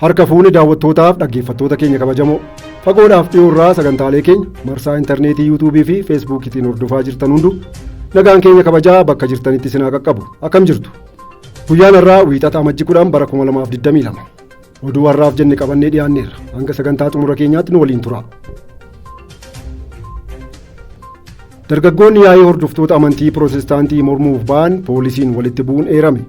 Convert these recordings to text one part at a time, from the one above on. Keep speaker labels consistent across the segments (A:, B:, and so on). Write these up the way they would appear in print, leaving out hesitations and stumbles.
A: Harka fuuni daawwattootaaf dhaggeeffattoota keenya kabajamoo fagoodhaaf dhiyoorraa sagantaalee keenya marsaa intarneetii yuutuubii fi feesbuukiitiin hordofaa jirtan hundu nagaan keenya kabajaa bakka jirtanitti sinaa qaqqabu. Akkam jirtu? Guyyaan har'aa wiixata AMAJJI 10 bara 2022 oduu har'aaf jenne qabannee dhiyaanneerra. Hanga sagantaa xumura keenyaatti nu waliin tura. Dargaggoonni yaa'ii hordoftoota amantii Pirootestaantii mormuuf ba'an poolisiin walitti bu'uun eerame.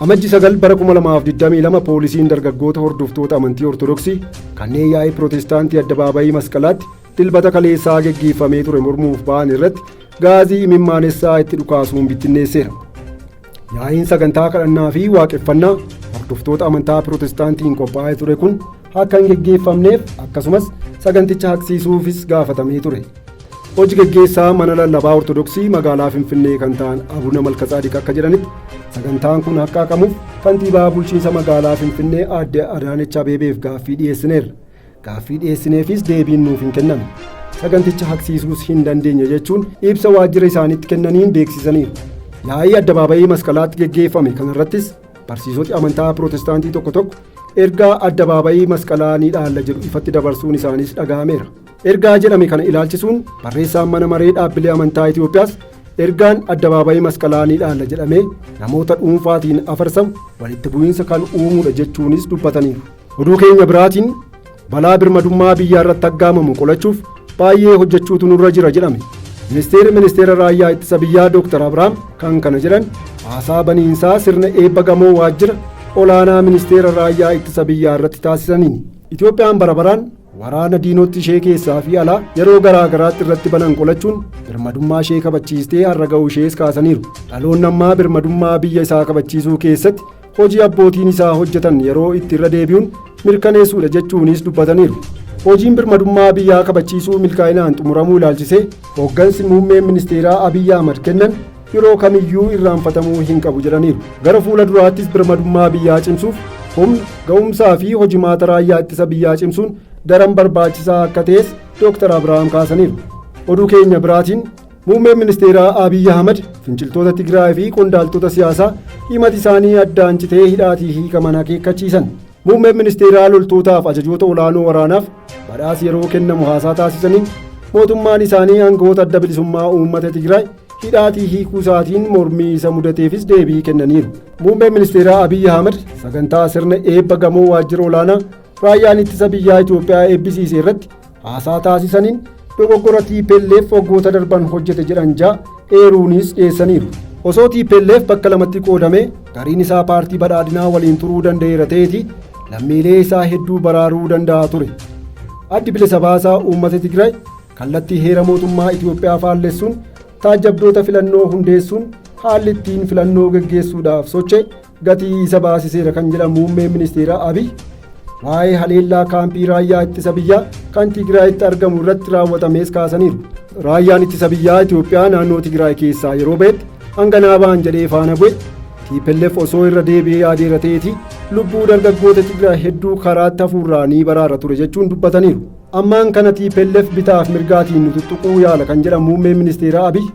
A: AMAJJI 9 bara 2022 poolisiin dargaggoota hordoftoota amantii Ortodoksii kanneen yaa'ii Pirootestaantii addabaabayii masqalaatti dilbata kaleessaa geggeeffamee ture mormuuf ba'an irratti gaazii imimmaanessaa itti dhukaasuun bittinneesseera. Yaa'iin sagantaa kadhannaa fi waaqeffannaa hordoftoota amantaa Pirootestaantiin qophaa'ee ture kun akka hin geggeeffamneef akkasumas saganticha haqsiisuufis gaafatamee ture. Hojii geggeessaa mana lallabaa Ortodoksii magaalaa Finfinnee kan ta'an Abuna Malkasaadiq akka jedhanitti sagantaan kun akka haqamuuf kantiibaa bulchiinsa magaalaa Finfinnee aadde Adaanech Abeebeef gaaffii dhiyeessineerra. Gaaffii dhiyeessineefis deebiin nuuf hin kennamne. Saganticha haqsiisuus hin dandeenye jechuun ibsa waajjira isaaniitti kennaniin beeksisaniiru. Yaa'ii addabaabayii masqalaatti geggeeffame kanarrattis barsiisoti amantaa Pirootestaantii tokko tokko ergaa addabaabayii masqalaa ni dhaalla jedhu ifatti dabarsuun isaanis dhaga'ameera. Ergaa jedhame kana ilaalchisuun barreessaan mana maree dhaabbilee amantaa Itoophiyaas ergaan addabaabayii masqalaa ni dhaalla jedhamee namoota dhuunfaatiin afarsamu walitti bu'iinsa kan uumuudha jechuunis dubbataniiru. Oduu keenya biraatiin balaa birmadummaa biyyaa irratti aggaamamu qolachuuf baay'ee hojjechuutu nurra jira jedhame. Ministeera raayyaa ittisa biyyaa Dr. Abrahaam kan kana jedhan haasaa baniinsaa sirna eebba gamoo waajjira olaanaa ministeera raayyaa ittisa biyyaa irratti taasisaniini. Itoophiyaan bara baraan waraana diinota ishee keessaa fi alaa yeroo garaa garaatti irratti banan qolachuun birmadummaa ishee kabachiistee har'a ga'uu ishees kaasaniiru. Dhaloonni ammaa birmadummaa biyya isaa kabachiisuu keessatti hojii abbootiin isaa hojjetan yeroo itti irra deebi'uun mirkaneessuudha jechuunis dubbataniiru. Hojiin birmadummaa biyyaa kabachiisuu milkaa'inaan xumuramuu ilaalchisee hooggansi muummeen ministeeraa Abiyyi Ahmad kennan yeroo kamiyyuu irraanfatamuu hin qabu jedhaniiru. Gara fuula duraattis birmadummaa biyyaa cimsuuf humna ga'umsaa fi hojimaata raayyaa ittisa biyyaa cimsuun daran barbaachisaa akka ta'es Dr. Abrahaam kaasaniiru. Oduu keenya biraatiin muummeen ministeeraa Abiyyi Ahmad finciltoota Tigraay fi qondaaltota siyaasaa himati isaanii addaan citee hidhaatii hiikaman akeekkachiisan. Muummeen ministeeraa loltootaaf ajajoota olaanoo waraanaaf badhaasa yeroo kennamu haasaa taasisaniin mootummaan isaanii aangawoota adda bilisummaa uummata Tigraay hidhaatii hiikuu isaatiin mormii isa mudateefis deebii kennaniiru. Muummeen ministeeraa Abiyyi Ahmad sagantaa sirna eebba gamoo waajjira olaanaa raayyaan ittisa biyyaa Itoophiyaa eebbisiise irratti haasaa taasisaniin dogoggora TPLF waggoota darban hojjete jedhan ja'a eeruunis dhiyeessaniiru. Osoo TPLF bakka lamatti qoodamee gariin isaa paartii badhaadhinaa waliin turuu danda'eera ta'eeti lammiilee isaa hedduu baraaruu danda'a ture. Addi bilisa baasaa uummata Tigraay kallattii heera mootummaa Itoophiyaa faallessuun taajjabdoota filannoo hundeessuun haalli ittiin filannoo gaggeessuudhaaf socho'e gatii isa baasiseera kan jedhan muummeen ministeeraa Abiyyi waa'ee haleellaa kaampii raayyaa ittisa biyyaa kan Tigraayitti argamu irratti raawwatamees kaasaniiru. Raayyaan ittisa biyyaa Itoophiyaa naannoo Tigraay keessaa yeroo ba'etti hanganaa ba'an jedhee faana bu'e TPLF osoo irra deebi'ee yaadeera ta'eeti lubbuu dargaggoota Tigraay hedduu karaatti hafuurraa ni baraara ture jechuun dubbataniiru. Ammaan kana TPLF bitaaf mirgaatiin nu tuttuquu yaala kan jedhan muummeen ministeeraa Abiyyi